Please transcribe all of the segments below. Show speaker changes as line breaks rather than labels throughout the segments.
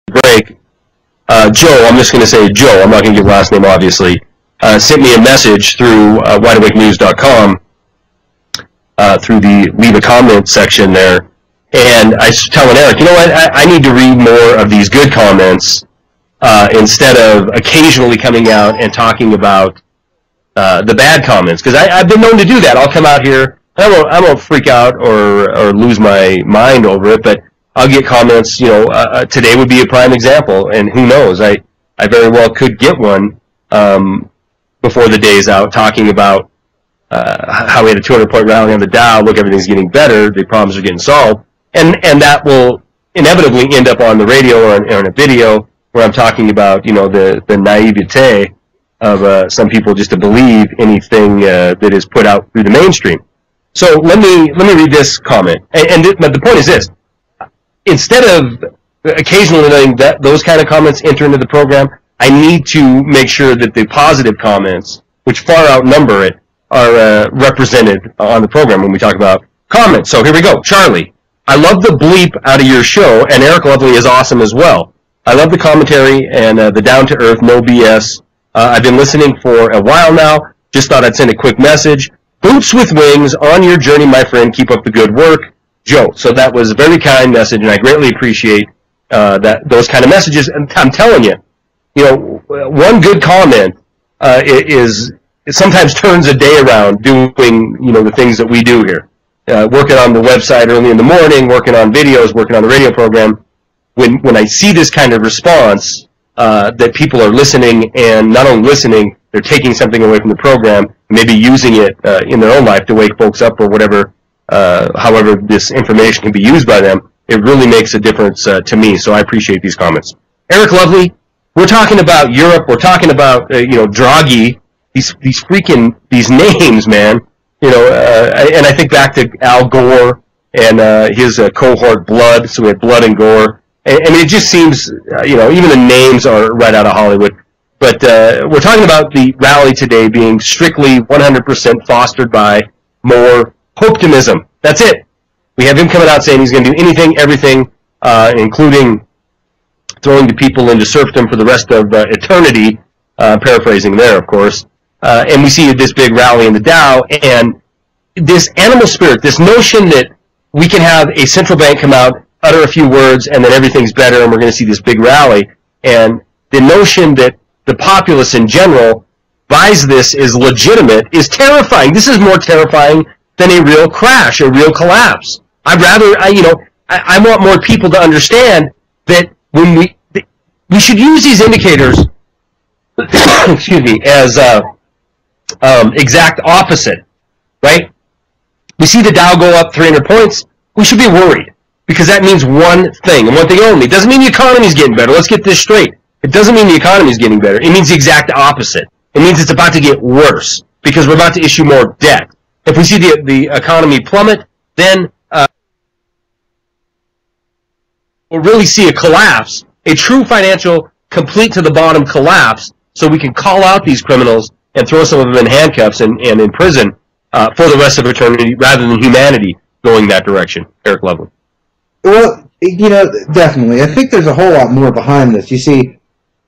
break, Joe, I'm just going to say Joe, I'm not going to give last name obviously, sent me a message through wideawakenews.com through the leave a comment section there, and I was telling Eric, you know what, I need to read more of these good comments instead of occasionally coming out and talking about the bad comments, because I've been known to do that. I'll come out here, I won't freak out or lose my mind over it, but I'll get comments, today would be a prime example, and who knows, I very well could get one before the day's out talking about how we had a 200-point rally on the Dow, look, everything's getting better, the problems are getting solved, and that will inevitably end up on the radio or in a video where I'm talking about, the naivete of some people just to believe anything that is put out through the mainstream. So let me read this comment, and the point is this. Instead of occasionally letting those kind of comments enter into the program, I need to make sure that the positive comments, which far outnumber it, are represented on the program when we talk about comments. So here we go. Charlie, I love the bleep out of your show, and Eric Lovely is awesome as well. I love the commentary and the down-to-earth, no BS. I've been listening for a while now. Just thought I'd send a quick message. Boots with wings on your journey, my friend. Keep up the good work. Joe. So that was a very kind message, and I greatly appreciate those kind of messages. And I'm telling you, one good comment it sometimes turns a day around doing the things that we do here. Working on the website early in the morning, working on videos, working on the radio program. When I see this kind of response, that people are listening, and not only listening, they're taking something away from the program, maybe using it in their own life to wake folks up or whatever. However this information can be used by them, it really makes a difference to me. So I appreciate these comments. Eric Lovely, we're talking about Europe. We're talking about Draghi. These names, man. And I think back to Al Gore and his cohort Blood. So we had Blood and Gore. I mean, it just seems even the names are right out of Hollywood. But we're talking about the rally today being strictly 100% fostered by more optimism. That's it. We have him coming out saying he's going to do anything, everything, including throwing the people into serfdom for the rest of eternity, paraphrasing there, of course. And we see this big rally in the Dow, and this animal spirit, this notion that we can have a central bank come out, utter a few words, and then everything's better, and we're going to see this big rally. And the notion that the populace in general buys this is legitimate is terrifying. This is more terrifying than a real crash, a real collapse. I want more people to understand that when we should use these indicators, excuse me, as exact opposite, right? We see the Dow go up 300 points. We should be worried because that means one thing and one thing only. It doesn't mean the economy is getting better. Let's get this straight. It doesn't mean the economy is getting better. It means the exact opposite. It means it's about to get worse because we're about to issue more debt. If we see the economy plummet, then we'll really see a collapse, a true financial complete to the bottom collapse, so we can call out these criminals and throw some of them in handcuffs and in prison for the rest of eternity rather than humanity going that direction. Eric Lovely.
Well, definitely. I think there's a whole lot more behind this. You see,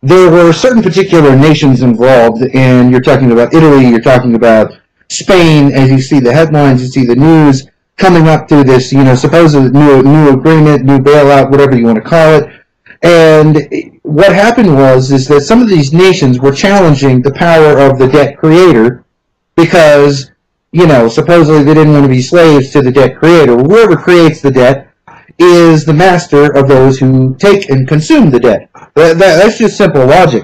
there were certain particular nations involved, and you're talking about Italy, you're talking about Spain, as you see the headlines, you see the news coming up through this, supposed new agreement, new bailout, whatever you want to call it. And what happened is that some of these nations were challenging the power of the debt creator because, supposedly they didn't want to be slaves to the debt creator. Whoever creates the debt is the master of those who take and consume the debt. That's just simple logic.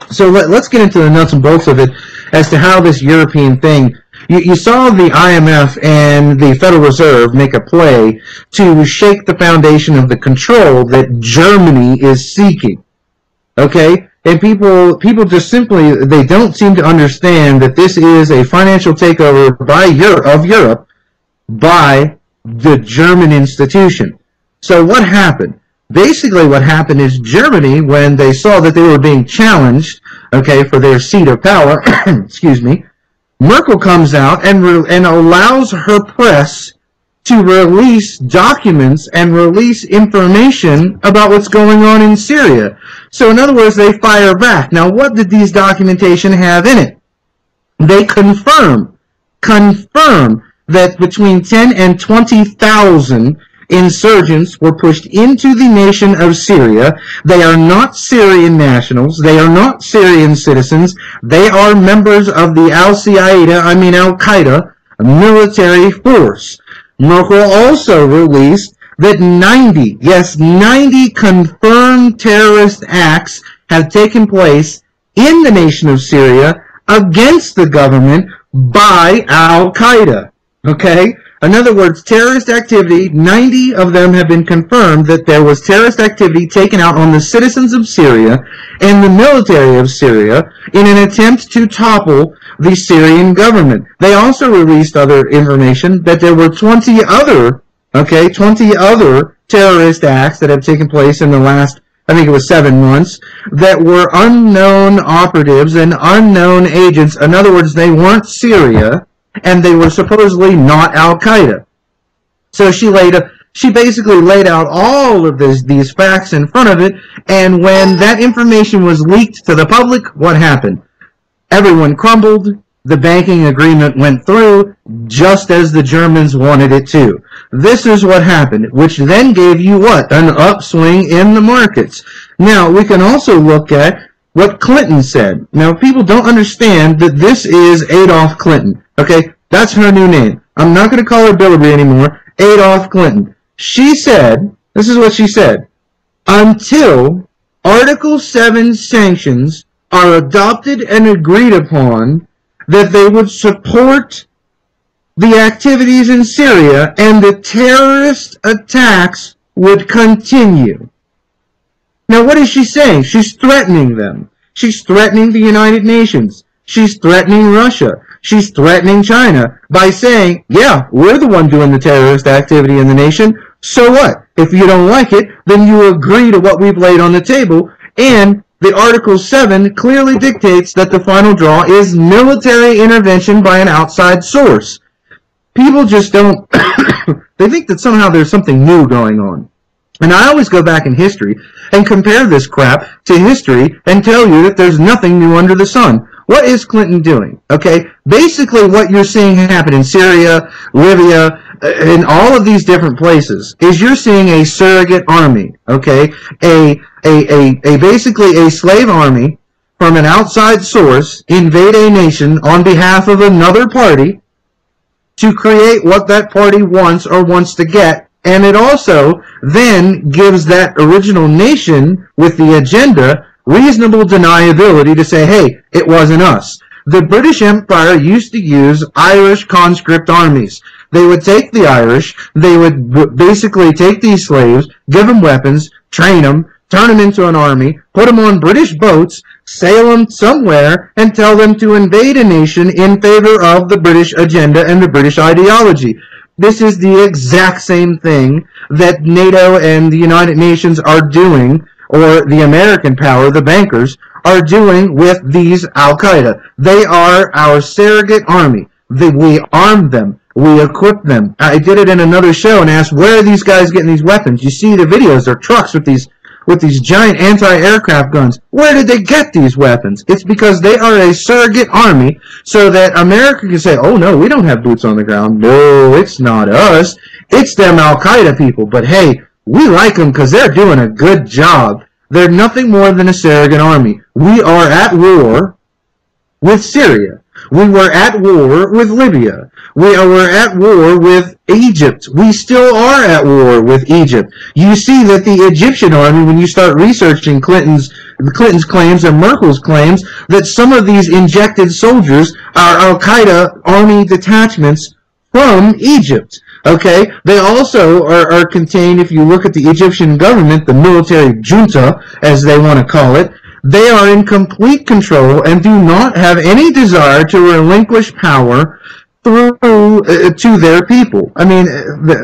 So let's get into the nuts and bolts of it as to how this European thing. You saw the IMF and the Federal Reserve make a play to shake the foundation of the control that Germany is seeking. Okay? And people just simply, they don't seem to understand that this is a financial takeover of Europe by the German institution. So what happened? Basically what happened is Germany, when they saw that they were being challenged, okay, for their seat of power, excuse me, Merkel comes out and allows her press to release documents and release information about what's going on in Syria. So in other words, they fire back. Now, what did these documentation have in it? They confirm that between 10 and 20,000 insurgents were pushed into the nation of Syria. They are not Syrian nationals. They are not Syrian citizens. They are members of the Al-Qaeda military force. Merkel also released that 90 confirmed terrorist acts have taken place in the nation of Syria against the government by Al-Qaeda. Okay? In other words, terrorist activity, 90 of them have been confirmed that there was terrorist activity taken out on the citizens of Syria and the military of Syria in an attempt to topple the Syrian government. They also released other information that there were 20 other terrorist acts that have taken place in the last, I think it was 7 months, that were unknown operatives and unknown agents. In other words, they weren't Syria, and they were supposedly not Al-Qaeda. So she basically laid out all of these facts in front of it, and when that information was leaked to the public, what happened? Everyone crumbled. The banking agreement went through just as the Germans wanted it to. This is what happened, which then gave you what? An upswing in the markets. Now, we can also look at what Clinton said. Now, people don't understand that this is Adolf Clinton. Okay? That's her new name. I'm not going to call her Billerby anymore. Adolf Clinton. She said, this is what she said, until Article 7 sanctions are adopted and agreed upon, that they would support the activities in Syria and the terrorist attacks would continue. Now, what is she saying? She's threatening them. She's threatening the United Nations. She's threatening Russia. She's threatening China by saying, yeah, we're the one doing the terrorist activity in the nation. So what? If you don't like it, then you agree to what we've laid on the table. And the Article 7 clearly dictates that the final draw is military intervention by an outside source. People just don't, they think that somehow there's something new going on. And I always go back in history and compare this crap to history and tell you that there's nothing new under the sun. What is Clinton doing? Okay, basically what you're seeing happen in Syria, Libya, in all of these different places is you're seeing a surrogate army, okay, basically a slave army from an outside source invade a nation on behalf of another party to create what that party wants or wants to get. And it also then gives that original nation with the agenda reasonable deniability to say, hey, it wasn't us. The British Empire used to use Irish conscript armies. They would take the Irish, they would basically take these slaves, give them weapons, train them, turn them into an army, put them on British boats, sail them somewhere, and tell them to invade a nation in favor of the British agenda and the British ideology. This is the exact same thing that NATO and the United Nations are doing, or the American power, the bankers, are doing with these Al-Qaeda. They are our surrogate army. We arm them. We equip them. I did it in another show and asked, where are these guys getting these weapons? You see the videos, they're trucks with these giant anti-aircraft guns. Where did they get these weapons? It's because they are a surrogate army so that America can say, oh no, we don't have boots on the ground. No, it's not us. It's them Al-Qaeda people. But hey, we like them because they're doing a good job. They're nothing more than a surrogate army. We are at war with Syria. We were at war with Libya. We were at war with Egypt. We still are at war with Egypt. You see that the Egyptian army, when you start researching Clinton's claims and Merkel's claims, that some of these injected soldiers are Al-Qaeda army detachments from Egypt. Okay, they also are contained, if you look at the Egyptian government, the military junta, as they want to call it, they are in complete control and do not have any desire to relinquish power through to their people. I mean,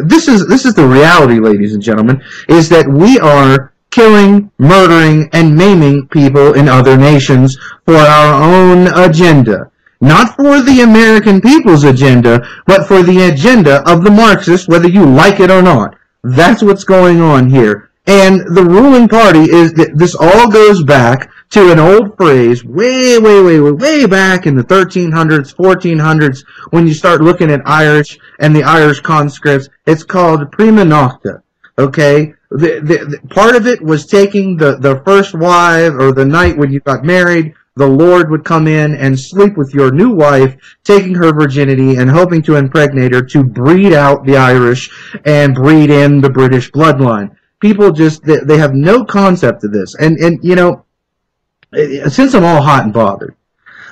this is the reality, ladies and gentlemen, is that we are killing, murdering, and maiming people in other nations for our own agenda. not for the American people's agenda, but for the agenda of the Marxists, whether you like it or not. That's what's going on here. And the ruling party is that this all goes back to an old phrase way back in the 1300s, 1400s, when you start looking at Irish and the Irish conscripts. It's called prima nocta, okay? The part of it was taking the first wife, or the night when you got married, the Lord would come in and sleep with your new wife, taking her virginity and hoping to impregnate her to breed out the Irish and breed in the British bloodline. People just, they have no concept of this. And you know, since I'm all hot and bothered,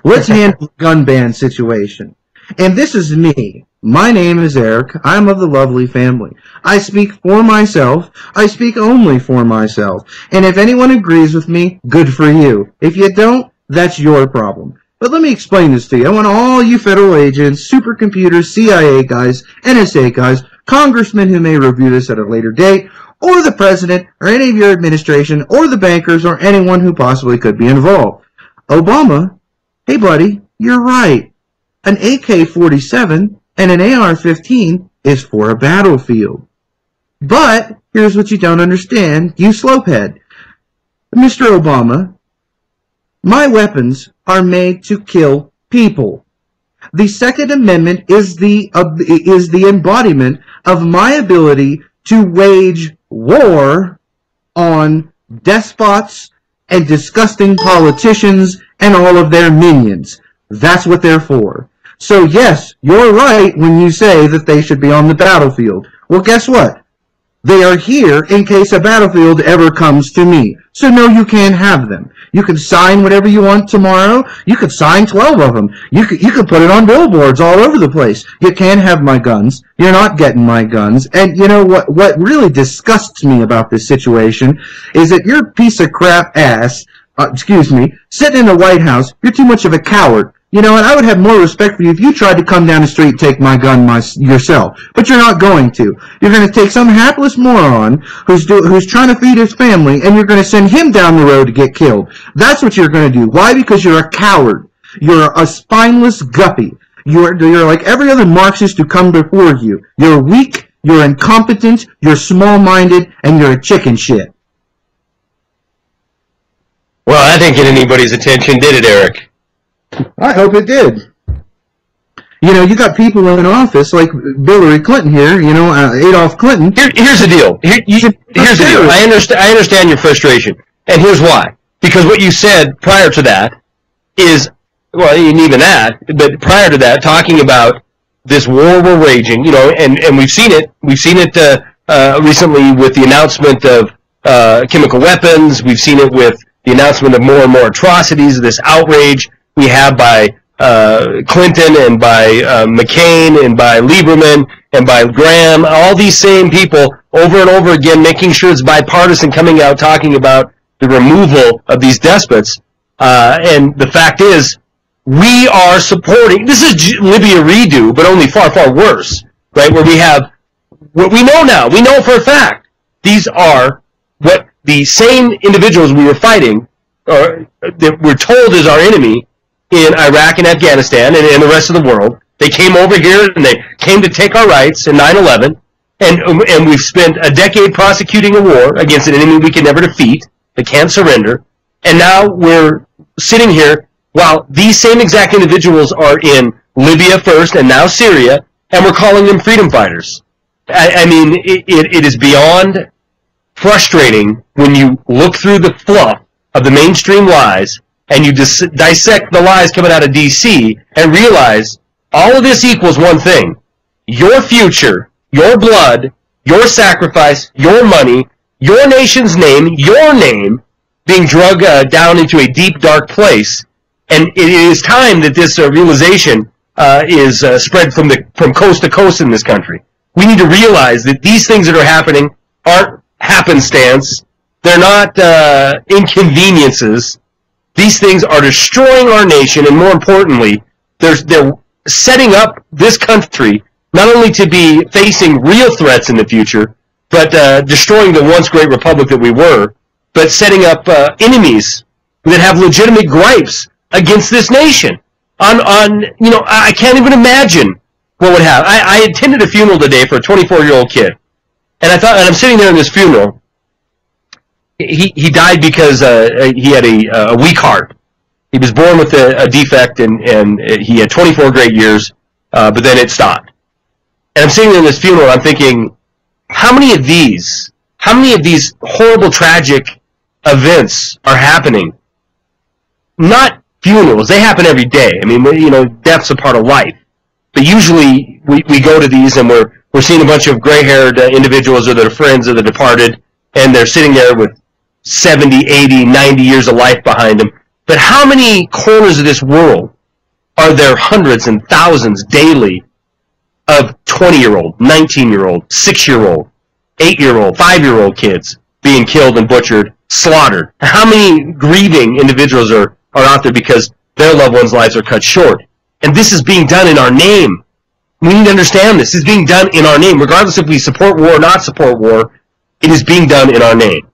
let's handle the gun ban situation. And this is me. My name is Eric. I'm of the lovely family. I speak for myself. I speak only for myself. And if anyone agrees with me, good for you. If you don't, that's your problem. But let me explain this to you. I want all you federal agents, supercomputers, CIA guys, NSA guys, congressmen who may review this at a later date, or the president, or any of your administration, or the bankers, or anyone who possibly could be involved. Obama, hey buddy, you're right. An AK-47 and an AR-15 is for a battlefield. But here's what you don't understand, you slopehead. Mr. Obama, my weapons are made to kill people. The Second Amendment is the embodiment of my ability to wage war on despots and disgusting politicians and all of their minions. That's what they're for. So yes, you're right when you say that they should be on the battlefield. Well, guess what? They are here in case a battlefield ever comes to me. So no, you can't have them. You can sign whatever you want tomorrow. You could sign 12 of them. You could put it on billboards all over the place. You can't have my guns. You're not getting my guns. And you know what really disgusts me about this situation is that your piece of crap ass, sitting in the White House, you're too much of a coward. You know, and I would have more respect for you if you tried to come down the street and take my gun yourself. But you're not going to. You're going to take some hapless moron who's trying to feed his family, and you're going to send him down the road to get killed. That's what you're going to do. Why? Because you're a coward. You're a spineless guppy. You're like every other Marxist who come before you. You're weak, you're incompetent, you're small-minded, and you're a chicken shit.
Well, I didn't get anybody's attention, did it, Eric?
I hope it did. You know, you got people in office like Hillary Clinton here, you know, Adolf Clinton.
Here's the deal. Here's the deal. I understand your frustration. And here's why. Because what you said prior to that is, well, even that, but prior to that, talking about this war we're raging, you know, and we've seen it. We've seen it recently with the announcement of chemical weapons. We've seen it with the announcement of more and more atrocities, this outrage we have by Clinton and by McCain and by Lieberman and by Graham, all these same people over and over again making sure it's bipartisan, coming out talking about the removal of these despots. And the fact is, we are supporting, this is Libya redo, but only far, far worse, right? Where we have what we know now. We know for a fact these are what the same individuals we were fighting, or that we're told is our enemy, in Iraq and Afghanistan and in the rest of the world. They came over here and they came to take our rights in 9/11, and we've spent a decade prosecuting a war against an enemy we can never defeat, that can't surrender, and now we're sitting here while these same exact individuals are in Libya first and now Syria, and we're calling them freedom fighters. I mean, it is beyond frustrating when you look through the fluff of the mainstream lies and you dissect the lies coming out of D.C. and realize all of this equals one thing: your future, your blood, your sacrifice, your money, your nation's name, your name being drug down into a deep, dark place. And it is time that this realization is spread from coast to coast in this country. We need to realize that these things that are happening aren't happenstance. They're not inconveniences. These things are destroying our nation, and more importantly, they're setting up this country not only to be facing real threats in the future, but destroying the once great republic that we were, but setting up enemies that have legitimate gripes against this nation. I can't even imagine what would happen. I attended a funeral today for a 24-year-old kid, and I'm sitting there in this funeral. He died because he had a weak heart. He was born with a defect, and he had 24 great years, but then it stopped. And I'm sitting there in this funeral, and I'm thinking, how many of these horrible, tragic events are happening? Not funerals. They happen every day. I mean, death's a part of life. But usually we go to these and we're seeing a bunch of gray-haired individuals or their friends of the departed, and they're sitting there with 70, 80, 90 years of life behind them. But how many corners of this world are there hundreds and thousands daily of 20-year-old, 19-year-old, 6-year-old, 8-year-old, 5-year-old kids being killed and butchered, slaughtered? How many grieving individuals are out there because their loved ones' lives are cut short? And this is being done in our name. We need to understand this. It's being done in our name. Regardless if we support war or not support war, it is being done in our name.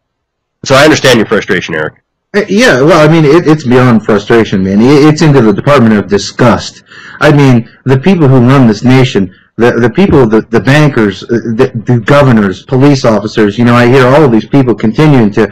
So I understand your frustration, Eric.
Yeah, well, I mean, it's beyond frustration, man. It's into the Department of Disgust. I mean, the people who run this nation, the people, the bankers, the governors, police officers, I hear all of these people continuing to,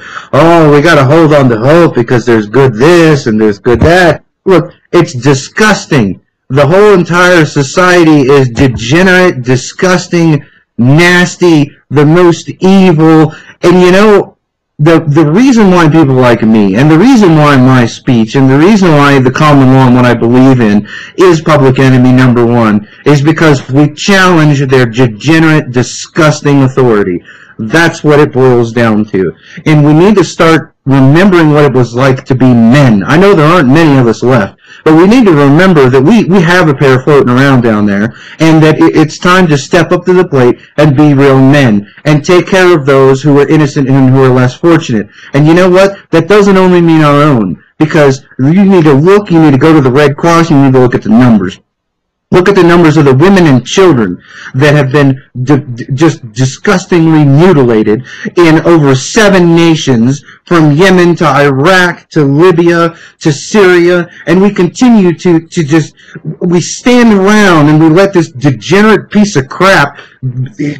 we got to hold on to hope because there's good this and there's good that. Look, it's disgusting. The whole entire society is degenerate, disgusting, nasty, the most evil, and the reason why people like me, and the reason why my speech, and the reason why the common law and what I believe in is public enemy number one, is because we challenge their degenerate, disgusting authority. That's what it boils down to. And we need to start remembering what it was like to be men. I know there aren't many of us left, but we need to remember that we have a pair floating around down there, and that it's time to step up to the plate and be real men, and take care of those who are innocent and who are less fortunate. And you know what? That doesn't only mean our own, because you need to go to the Red Cross, you need to look at the numbers. Look at the numbers of the women and children that have been just disgustingly mutilated in over 7 nations, from Yemen to Iraq to Libya to Syria, and we continue to we stand around and we let this degenerate piece of crap,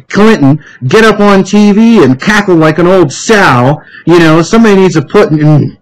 Clinton, get up on TV and cackle like an old sow. Somebody needs to put in...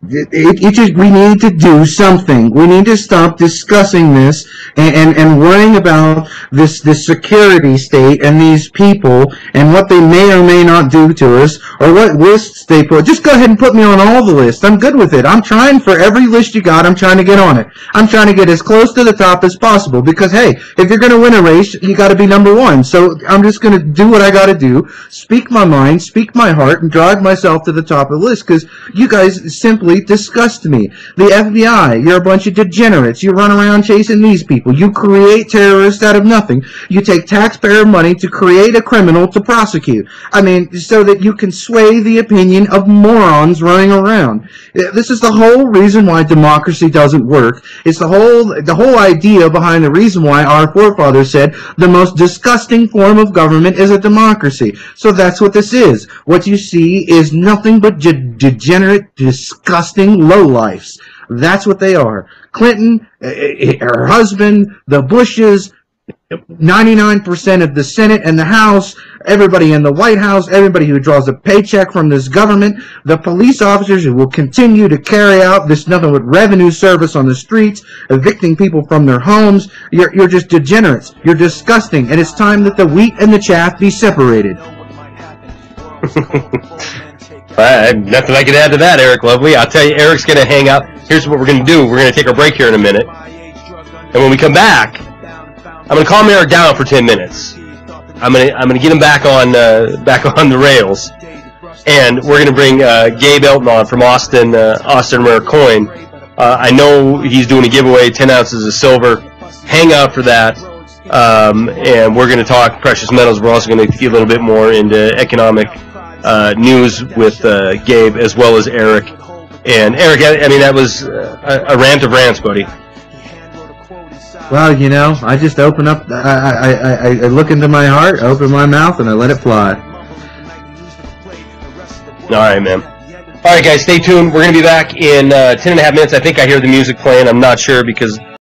we need to do something. We need to stop discussing this and worrying about this security state and these people and what they may or may not do to us, or what lists they put. Just go ahead and put me on all the lists. I'm good with it. I'm trying for every list you got. I'm trying to get on it. I'm trying to get as close to the top as possible, because, hey, if you're going to win a race, you got to be number one. So I'm just going to do what I got to do, speak my mind, speak my heart, and drive myself to the top of the list, because you guys simply disgust me. The FBI, you're a bunch of degenerates. You run around chasing these people. You create terrorists out of nothing. You take taxpayer money to create a criminal to prosecute. I mean, so that you can sway the opinion of morons running around. This is the whole reason why democracy doesn't work. It's the whole idea behind the reason why our forefathers said the most disgusting form of government is a democracy. So that's what this is. What you see is nothing but degenerate, disgusting lowlifes. That's what they are. Clinton, her husband, the Bushes, 99% of the Senate and the House, everybody in the White House, everybody who draws a paycheck from this government, the police officers who will continue to carry out this nothing but revenue service on the streets, evicting people from their homes. You're just degenerates. You're disgusting. And it's time that the wheat and the chaff be separated.
Nothing I can add to that, Eric Lovely. I'll tell you, Eric's going to hang out. Here's what we're going to do. We're going to take a break here in a minute. And when we come back, I'm going to calm Eric down for 10 minutes. I'm going to get him back on the rails. And we're going to bring Gabe Elton on from Austin Rare Coin. I know he's doing a giveaway, 10 ounces of silver. Hang out for that. And we're going to talk precious metals. We're also going to get a little bit more into economic news with Gabe, as well as Eric. And Eric, I mean, that was a rant of rants, buddy.
Well, I just open up, I look into my heart, open my mouth, and I let it fly.
All right, man. All right, guys, stay tuned. We're going to be back in 10 and a half minutes. I think I hear the music playing. I'm not sure because